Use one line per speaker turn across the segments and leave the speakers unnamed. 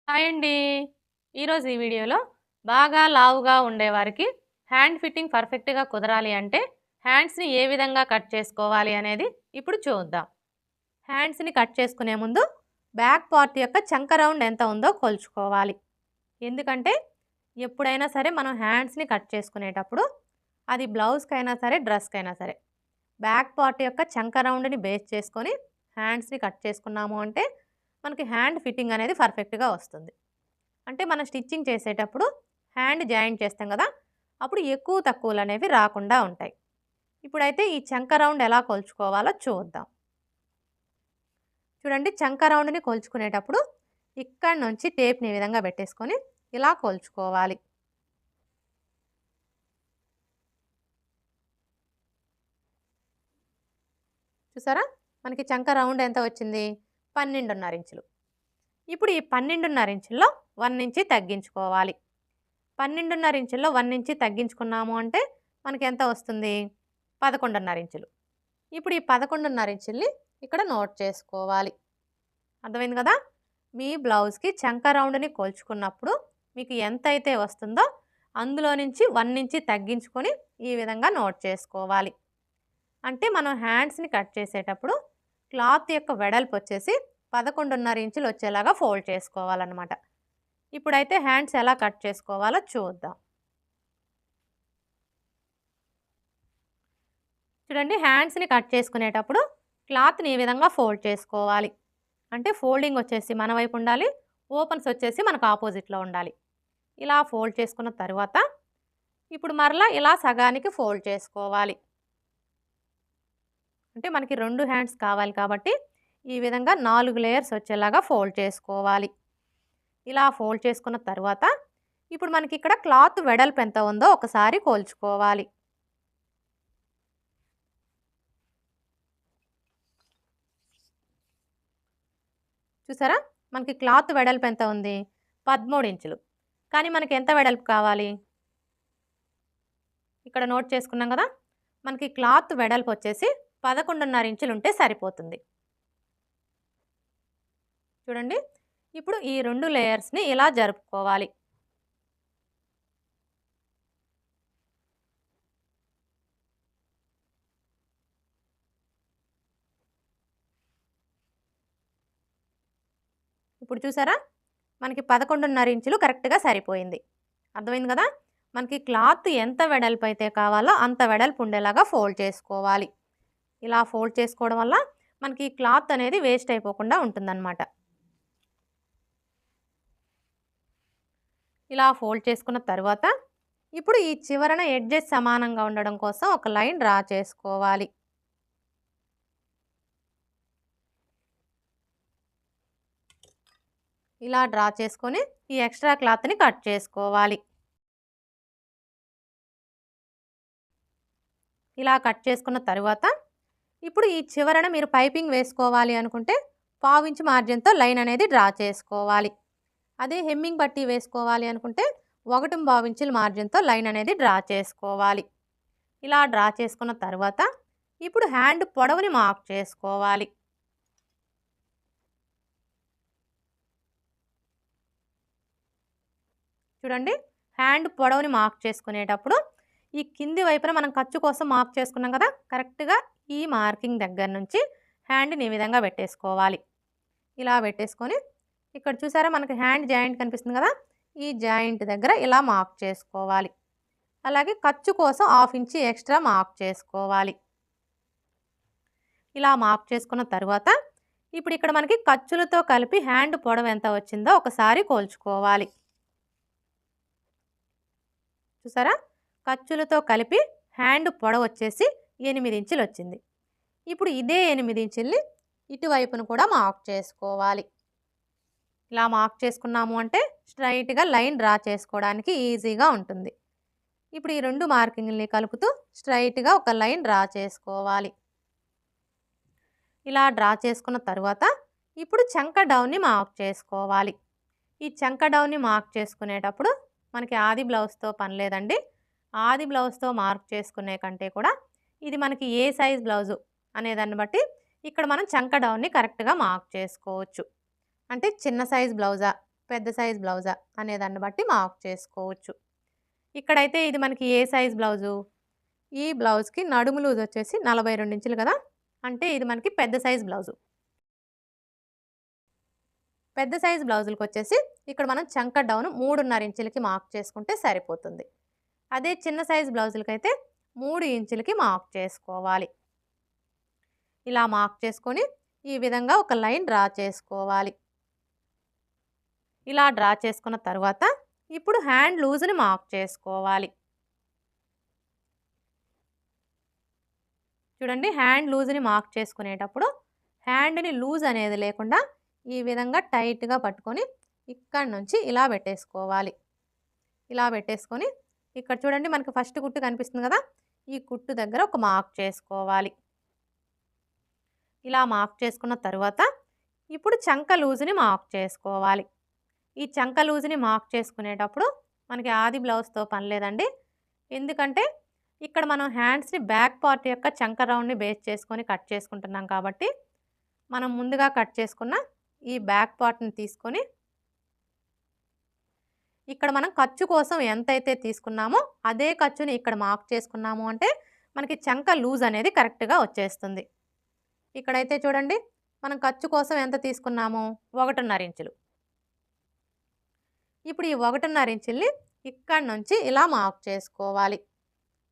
Hi అండి. ఈరోజు ఈ వీడియోలో బాగా లావుగా ఉండేవారికి హ్యాండ్ ఫిట్టింగ్ పర్ఫెక్ట్‌గా కుదరాలి అంటే హ్యాండ్స్‌ని ఏ విధంగా కట్ చేసుకోవాలి అనేది ఇప్పుడు చూద్దాం. హ్యాండ్స్‌ని కట్ చేసుకునే ముందు బ్యాక్ పార్ట్ యొక్క చంక రౌండ్ ఎంత ఉందో కొలుచుకోవాలి. ఎందుకంటే ఎప్పుడైనా సరే మనం హ్యాండ్స్‌ని కట్ చేసుకునేటప్పుడు అది బ్లౌజ్‌కైనా సరే, డ్రెస్‌కైనా సరే బ్యాక్ పార్ట్ యొక్క చంక రౌండ్‌ని బేస్ చేసుకొని హ్యాండ్స్‌ని కట్ చేసుకున్నాము అంటే మనకి హ్యాండ్ ఫిట్టింగ్ అనేది పర్ఫెక్ట్‌గా వస్తుంది. అంటే మనం స్టిచ్చింగ్ చేసేటప్పుడు హ్యాండ్ జాయింట్ చేస్తాం కదా! అప్పుడు ఎక్కువ తక్కువలనేవి రాకుండా ఉంటాయి. ఇప్పుడైతే ఈ చంక రౌండ్ ఎలా కొలుచుకోవాలో చూద్దాం. చూడండి, చంక రౌండ్‌ని కొలుచుకునేటప్పుడు ఇక్కడి నుంచి టేప్‌ని ఈ విధంగా పెట్టేసుకొని ఇలా కొలుచుకోవాలి. చూసారా? మనకి చంక రౌండ్ ఎంత వచ్చింది? 12.5 ఇంచులు. ఇప్పుడు ఈ 12.5 ఇంచుల్లో 1 ఇంచి తగ్గించుకోవాలి. 12.5 ఇంచుల్లో 1 ఇంచి తగ్గించుకున్నాము అంటే మనకి ఎంత వస్తుంది? 11.5 ఇంచులు. ఇప్పుడు ఈ 11.5 ఇంచుల్ని ఇక్కడ నోట్ చేసుకోవాలి. అర్థమైంది కదా? మీ బ్లౌజ్‌కి చంక రౌండ్‌ని కొలుచుకున్నప్పుడు మీకు ఎంతైతే వస్తుందో అందులో నుంచి 1 ఇంచి తగ్గించుకొని ఈ విధంగా నోట్ చేసుకోవాలి. అంటే మనం హ్యాండ్స్‌ని కట్ చేసేటప్పుడు క్లాత్ యొక్క వెడల్పు వచ్చేసి 11.5 ఇంచులు వచ్చేలాగా ఫోల్డ్ చేసుకోవాలన్నమాట. ఇప్పుడైతే హ్యాండ్స్ ఎలా కట్ చేసుకోవాలో చూద్దాం. చూడండి, హ్యాండ్స్‌ని కట్ చేసుకునేటప్పుడు క్లాత్‌ని ఈ విధంగా ఫోల్డ్ చేసుకోవాలి. అంటే ఫోల్డింగ్ వచ్చేసి మన వైపు ఉండాలి. ఓపెన్స్ వచ్చేసి మనకు ఆపోజిట్‌లో ఉండాలి. ఇలా ఫోల్డ్ చేసుకున్న తరువాత ఇప్పుడు మరలా ఇలా సగానికి ఫోల్డ్ చేసుకోవాలి. అంటే మనకి 2 హ్యాండ్స్ కావాలి కాబట్టి ఈ విధంగా 4 లేయర్స్ వచ్చేలాగా ఫోల్డ్ చేసుకోవాలి. ఇలా ఫోల్డ్ చేసుకున్న తరువాత ఇప్పుడు మనకి ఇక్కడ క్లాత్ వెడల్పు ఎంత ఉందో ఒకసారి కొలుచుకోవాలి. చూసారా? మనకి క్లాత్ వెడల్పు ఎంత ఉంది? 13 ఇంచులు. కానీ మనకి ఎంత వెడల్పు కావాలి? ఇక్కడ నోట్ చేసుకున్నాం కదా! మనకి క్లాత్ వెడల్పు వచ్చేసి 11.5 ఇంచులు ఉంటే సరిపోతుంది. చూడండి, ఇప్పుడు ఈ 2 లేయర్స్‌ని ఇలా జరుపుకోవాలి. ఇప్పుడు చూసారా? మనకి 11.5 ఇంచులు కరెక్ట్‌గా సరిపోయింది. అర్థమైంది కదా! మనకి క్లాత్ ఎంత వెడల్పు అయితే కావాలో అంత వెడల్పు ఉండేలాగా ఫోల్డ్ చేసుకోవాలి. ఇలా ఫోల్డ్ చేసుకోవడం వల్ల మనకి క్లాత్ అనేది వేస్ట్ అయిపోకుండా ఉంటుందన్నమాట. ఇలా ఫోల్డ్ చేసుకున్న తరువాత ఇప్పుడు ఈ చివరన ఎడ్జెస్ సమానంగా ఉండడం కోసం ఒక లైన్ డ్రా చేసుకోవాలి. ఇలా డ్రా చేసుకొని ఈ ఎక్స్ట్రా క్లాత్‌ని కట్ చేసుకోవాలి. ఇలా కట్ చేసుకున్న తరువాత ఇప్పుడు ఈ చివరన మీరు పైపింగ్ వేసుకోవాలి అనుకుంటే పావించి మార్జిన్‌తో లైన్ అనేది డ్రా చేసుకోవాలి. అదే హెమ్మింగ్ పట్టీ వేసుకోవాలి అనుకుంటే 1.25 ఇంచుల మార్జిన్‌తో లైన్ అనేది డ్రా చేసుకోవాలి. ఇలా డ్రా చేసుకున్న తర్వాత ఇప్పుడు హ్యాండ్ పొడవుని మార్క్ చేసుకోవాలి. చూడండి, హ్యాండ్ పొడవుని మార్క్ చేసుకునేటప్పుడు ఈ కింది వైపున మనం ఖర్చు కోసం మార్క్ చేసుకున్నాం కదా! కరెక్ట్‌గా ఈ మార్కింగ్ దగ్గర నుంచి హ్యాండ్‌ని ఈ విధంగా పెట్టేసుకోవాలి. ఇలా పెట్టేసుకొని ఇక్కడ చూసారా మనకి హ్యాండ్ జాయింట్ కనిపిస్తుంది కదా! ఈ జాయింట్ దగ్గర ఇలా మార్క్ చేసుకోవాలి. అలాగే ఖర్చు కోసం 1/2 ఇంచ్ ఎక్స్ట్రా మార్క్ చేసుకోవాలి. ఇలా మార్క్ చేసుకున్న తరువాత ఇప్పుడు ఇక్కడ మనకి ఖర్చులతో కలిపి హ్యాండ్ పొడవు ఎంత వచ్చిందో ఒకసారి కొలుచుకోవాలి. చూసారా? ఖర్చులతో కలిపి హ్యాండ్ పొడవు వచ్చేసి 8 ఇంచులు వచ్చింది. ఇప్పుడు ఇదే 8 ఇంచుల్ని ఇటువైపును కూడా మార్క్ చేసుకోవాలి. ఇలా మార్క్ చేసుకున్నాము అంటే స్ట్రైట్‌గా లైన్ డ్రా చేసుకోవడానికి ఈజీగా ఉంటుంది. ఇప్పుడు ఈ 2 మార్కింగ్‌లని కలుపుతూ స్ట్రైట్‌గా ఒక లైన్ డ్రా చేసుకోవాలి. ఇలా డ్రా చేసుకున్న తరువాత ఇప్పుడు చంక డౌన్‌ని మార్క్ చేసుకోవాలి. ఈ చంక డౌన్‌ని మార్క్ చేసుకునేటప్పుడు మనకి ఆది బ్లౌజ్‌తో పని లేదండి. ఆది బ్లౌజ్‌తో మార్క్ చేసుకునే కంటే కూడా ఇది మనకి ఏ సైజ్ బ్లౌజు అనేదాన్ని బట్టి ఇక్కడ మనం చంక డౌన్‌ని కరెక్ట్‌గా మార్క్ చేసుకోవచ్చు. అంటే చిన్న సైజ్ బ్లౌజా, పెద్ద సైజ్ బ్లౌజా అనే దాన్ని బట్టి మార్క్ చేసుకోవచ్చు. ఇక్కడైతే ఇది మనకి ఏ సైజ్ బ్లౌజు? ఈ బ్లౌజ్‌కి నడుము లూజ్ వచ్చేసి 42 ఇంచులు కదా! అంటే ఇది మనకి పెద్ద సైజ్ బ్లౌజు. పెద్ద సైజ్ బ్లౌజులకొచ్చేసి ఇక్కడ మనం చంక డౌన్ 3.5 ఇంచులకి మార్క్ చేసుకుంటే సరిపోతుంది. అదే చిన్న సైజ్ బ్లౌజులకైతే 3 ఇంచులకి మార్క్ చేసుకోవాలి. ఇలా మార్క్ చేసుకొని ఈ విధంగా ఒక లైన్ డ్రా చేసుకోవాలి. ఇలా డ్రా చేసుకున్న తర్వాత ఇప్పుడు హ్యాండ్ లూజ్‌ని మార్క్ చేసుకోవాలి. చూడండి, హ్యాండ్ లూజ్‌ని మార్క్ చేసుకునేటప్పుడు హ్యాండ్‌ని లూజ్ అనేది లేకుండా ఈ విధంగా టైట్‌గా పట్టుకొని ఇక్కడి నుంచి ఇలా పెట్టేసుకోవాలి. ఇలా పెట్టేసుకొని ఇక్కడ చూడండి మనకి ఫస్ట్ కుట్టు కనిపిస్తుంది కదా! ఈ కుట్టు దగ్గర ఒక మార్క్ చేసుకోవాలి. ఇలా మార్క్ చేసుకున్న తర్వాత ఇప్పుడు చంక లూజ్‌ని మార్క్ చేసుకోవాలి. ఈ చంక లూజ్‌ని మార్క్ చేసుకునేటప్పుడు మనకి ఆది బ్లౌజ్‌తో పని లేదండి. ఎందుకంటే ఇక్కడ మనం హ్యాండ్స్‌ని బ్యాక్ పార్ట్ యొక్క చంక రౌండ్‌ని బేస్ చేసుకొని కట్ చేసుకుంటున్నాం కాబట్టి మనం ముందుగా కట్ చేసుకున్న ఈ బ్యాక్ పార్ట్‌ని తీసుకొని ఇక్కడ మనం ఖర్చు కోసం ఎంతైతే తీసుకున్నామో అదే ఖర్చుని ఇక్కడ మార్క్ చేసుకున్నాము అంటే మనకి చంక లూజ్ అనేది కరెక్ట్‌గా వచ్చేస్తుంది. ఇక్కడైతే చూడండి మనం ఖర్చు కోసం ఎంత తీసుకున్నాము? 1.5 ఇంచులు. ఇప్పుడు ఈ 1.5 ఇంచుల్ని ఇక్కడి నుంచి ఇలా మార్క్ చేసుకోవాలి.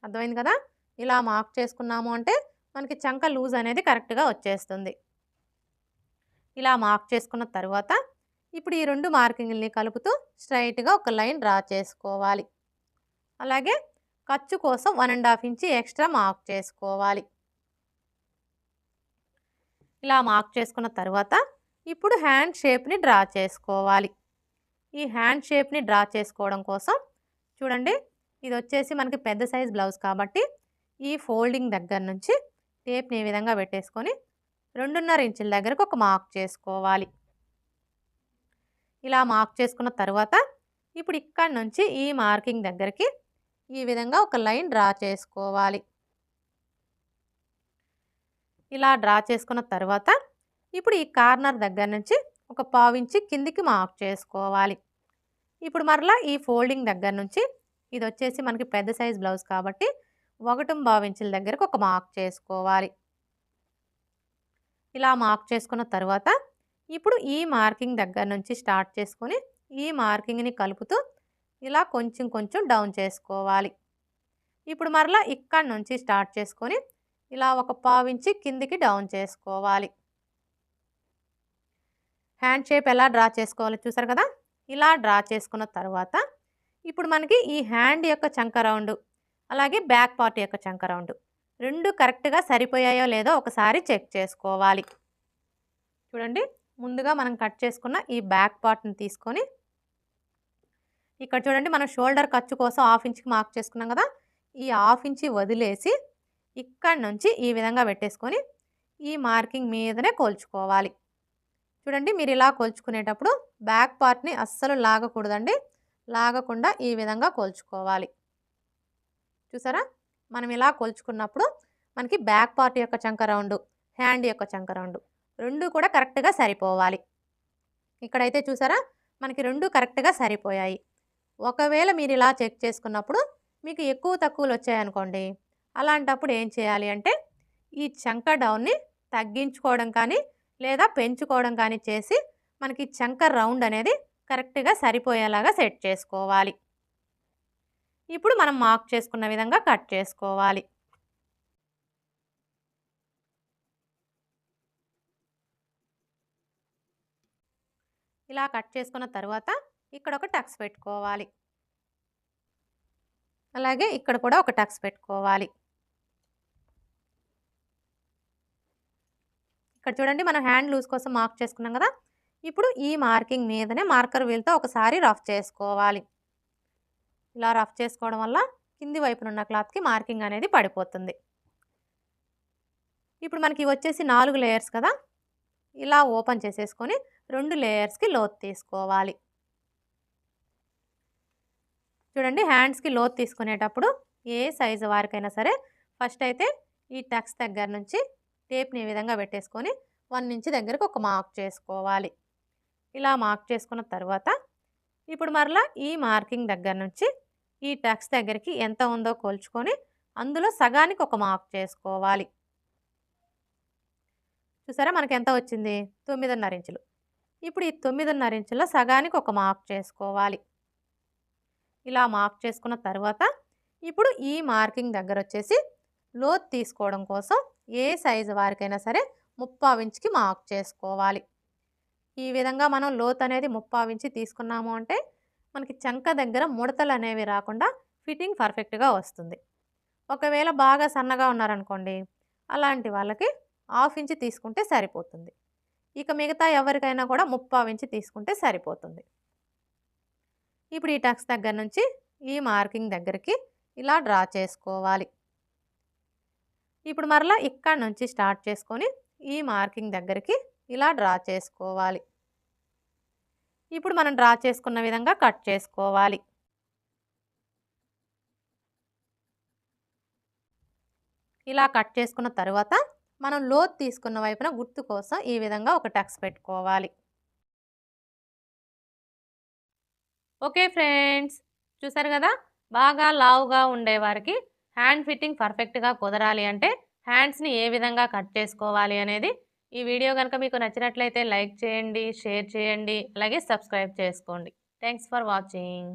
అర్థమైంది కదా! ఇలా మార్క్ చేసుకున్నాము అంటే మనకి చంక లూజ్ అనేది కరెక్ట్‌గా వచ్చేస్తుంది. ఇలా మార్క్ చేసుకున్న తర్వాత ఇప్పుడు ఈ 2 మార్కింగ్‌లని కలుపుతూ స్ట్రెయిట్‌గా ఒక లైన్ డ్రా చేసుకోవాలి. అలాగే ఖర్చు కోసం 1.5 ఇంచ్ ఎక్స్ట్రా మార్క్ చేసుకోవాలి. ఇలా మార్క్ చేసుకున్న తర్వాత ఇప్పుడు హ్యాండ్ షేప్‌ని డ్రా చేసుకోవాలి. ఈ హ్యాండ్ షేప్‌ని డ్రా చేసుకోవడం కోసం చూడండి, ఇది వచ్చేసి మనకి పెద్ద సైజ్ బ్లౌజ్ కాబట్టి ఈ ఫోల్డింగ్ దగ్గర నుంచి టేప్‌ని ఈ విధంగా పెట్టేసుకొని 2.5 ఇంచుల దగ్గరకు ఒక మార్క్ చేసుకోవాలి. ఇలా మార్క్ చేసుకున్న తర్వాత ఇప్పుడు ఇక్కడి నుంచి ఈ మార్కింగ్ దగ్గరికి ఈ విధంగా ఒక లైన్ డ్రా చేసుకోవాలి. ఇలా డ్రా చేసుకున్న తర్వాత ఇప్పుడు ఈ కార్నర్ దగ్గర నుంచి ఒక 1/4 ఇంచ్ కిందికి మార్క్ చేసుకోవాలి. ఇప్పుడు మరలా ఈ ఫోల్డింగ్ దగ్గర నుంచి ఇది వచ్చేసి మనకి పెద్ద సైజ్ బ్లౌజ్ కాబట్టి 1.5 ఇంచుల దగ్గరకు ఒక మార్క్ చేసుకోవాలి. ఇలా మార్క్ చేసుకున్న తర్వాత ఇప్పుడు ఈ మార్కింగ్ దగ్గర నుంచి స్టార్ట్ చేసుకొని ఈ మార్కింగ్‌ని కలుపుతూ ఇలా కొంచెం కొంచెం డౌన్ చేసుకోవాలి. ఇప్పుడు మరలా ఇక్కడి నుంచి స్టార్ట్ చేసుకొని ఇలా ఒక 1/4 ఇంచ్ కిందికి డౌన్ చేసుకోవాలి. హ్యాండ్ షేప్ ఎలా డ్రా చేసుకోవాలో చూసారు కదా! ఇలా డ్రా చేసుకున్న తర్వాత ఇప్పుడు మనకి ఈ హ్యాండ్ యొక్క చంక రౌండ్ అలాగే బ్యాక్ పార్ట్ యొక్క చంక రౌండ్ 2 కరెక్ట్‌గా సరిపోయాయో లేదో ఒకసారి చెక్ చేసుకోవాలి. చూడండి, ముందుగా మనం కట్ చేసుకున్న ఈ బ్యాక్ పార్ట్‌ని తీసుకొని ఇక్కడ చూడండి మనం షోల్డర్ ఖర్చు కోసం 1/2 ఇంచ్‌కి మార్క్ చేసుకున్నాం కదా! ఈ 1/2 ఇంచ్ వదిలేసి ఇక్కడి నుంచి ఈ విధంగా పెట్టేసుకొని ఈ మార్కింగ్ మీదనే కొలుచుకోవాలి. చూడండి, మీరు ఇలా కొలుచుకునేటప్పుడు బ్యాక్ పార్ట్‌ని అస్సలు లాగకూడదండి. లాగకుండా ఈ విధంగా కొలుచుకోవాలి. చూసారా? మనం ఇలా కొలుచుకున్నప్పుడు మనకి బ్యాక్ పార్ట్ యొక్క చంక రౌండ్, హ్యాండ్ యొక్క చంక రౌండ్ 2 కూడా కరెక్ట్‌గా సరిపోవాలి. ఇక్కడైతే చూసారా మనకి 2 కరెక్ట్‌గా సరిపోయాయి. ఒకవేళ మీరు ఇలా చెక్ చేసుకున్నప్పుడు మీకు ఎక్కువ తక్కువలు వచ్చాయనుకోండి, అలాంటప్పుడు ఏం చేయాలి అంటే ఈ చంక డౌన్ని తగ్గించుకోవడం కానీ లేదా పెంచుకోవడం కానీ చేసి మనకి చంక రౌండ్ అనేది కరెక్ట్‌గా సరిపోయేలాగా సెట్ చేసుకోవాలి. ఇప్పుడు మనం మార్క్ చేసుకున్న విధంగా కట్ చేసుకోవాలి. ఇలా కట్ చేసుకున్న తర్వాత ఇక్కడ ఒక టక్స్ పెట్టుకోవాలి. అలాగే ఇక్కడ కూడా ఒక టక్స్ పెట్టుకోవాలి. ఇక్కడ చూడండి మనం హ్యాండ్ లూజ్ కోసం మార్క్ చేసుకున్నాం కదా! ఇప్పుడు ఈ మార్కింగ్ మీదనే మార్కర్ వీల్‌తో ఒకసారి రఫ్ చేసుకోవాలి. ఇలా రఫ్ చేసుకోవడం వల్ల కింది వైపునున్న క్లాత్‌కి మార్కింగ్ అనేది పడిపోతుంది. ఇప్పుడు మనకి వచ్చేసి 4 లేయర్స్ కదా! ఇలా ఓపెన్ చేసేసుకొని 2 లేయర్స్‌కి లోతు తీసుకోవాలి. చూడండి, హ్యాండ్స్‌కి లోతు తీసుకునేటప్పుడు ఏ సైజు వారికైనా సరే ఫస్ట్ అయితే ఈ టక్స్ దగ్గర నుంచి టేప్‌ని ఈ విధంగా పెట్టేసుకొని 1 ఇంచ్ దగ్గరకు ఒక మార్క్ చేసుకోవాలి. ఇలా మార్క్ చేసుకున్న తర్వాత ఇప్పుడు మరలా ఈ మార్కింగ్ దగ్గర నుంచి ఈ టక్స్ దగ్గరికి ఎంత ఉందో కొలుచుకొని అందులో సగానికి ఒక మార్క్ చేసుకోవాలి. చూసారా మనకి ఎంత వచ్చింది? 9.5 ఇంచులు. ఇప్పుడు ఈ 9.5 ఇంచుల్లో సగానికి ఒక మార్క్ చేసుకోవాలి. ఇలా మార్క్ చేసుకున్న తర్వాత ఇప్పుడు ఈ మార్కింగ్ దగ్గర వచ్చేసి లోతు తీసుకోవడం కోసం ఏ సైజు వారికైనా సరే 3/4 ఇంచుకి మార్క్ చేసుకోవాలి. ఈ విధంగా మనం లోతు అనేది 3/4 ఇంచు తీసుకున్నాము అంటే మనకి చంక దగ్గర ముడతలు అనేవి రాకుండా ఫిట్టింగ్ పర్ఫెక్ట్గా వస్తుంది. ఒకవేళ బాగా సన్నగా ఉన్నారనుకోండి, అలాంటి వాళ్ళకి 1/2 ఇంచు తీసుకుంటే సరిపోతుంది. ఇక మిగతా ఎవరికైనా కూడా 3/4 ఇంచు తీసుకుంటే సరిపోతుంది. ఇప్పుడు ఈ టక్స్ దగ్గర నుంచి ఈ మార్కింగ్ దగ్గరికి ఇలా డ్రా చేసుకోవాలి. ఇప్పుడు మరలా ఇక్కడ నుంచి స్టార్ట్ చేసుకొని ఈ మార్కింగ్ దగ్గరికి ఇలా డ్రా చేసుకోవాలి. ఇప్పుడు మనం డ్రా చేసుకున్న విధంగా కట్ చేసుకోవాలి. ఇలా కట్ చేసుకున్న తర్వాత మనం లోతు తీసుకున్న వైపున గుర్తు కోసం ఈ విధంగా ఒక టక్స్ పెట్టుకోవాలి. ఓకే ఫ్రెండ్స్, చూసారు కదా, బాగా లావుగా ఉండేవారికి హ్యాండ్ ఫిట్టింగ్ పర్ఫెక్ట్గా కుదరాలి అంటే హ్యాండ్స్ని ఏ విధంగా కట్ చేసుకోవాలి అనేది ఈ వీడియో కనుక మీకు నచ్చినట్లయితే లైక్ చేయండి, షేర్ చేయండి, అలాగే సబ్స్క్రైబ్ చేసుకోండి. Thanks for watching.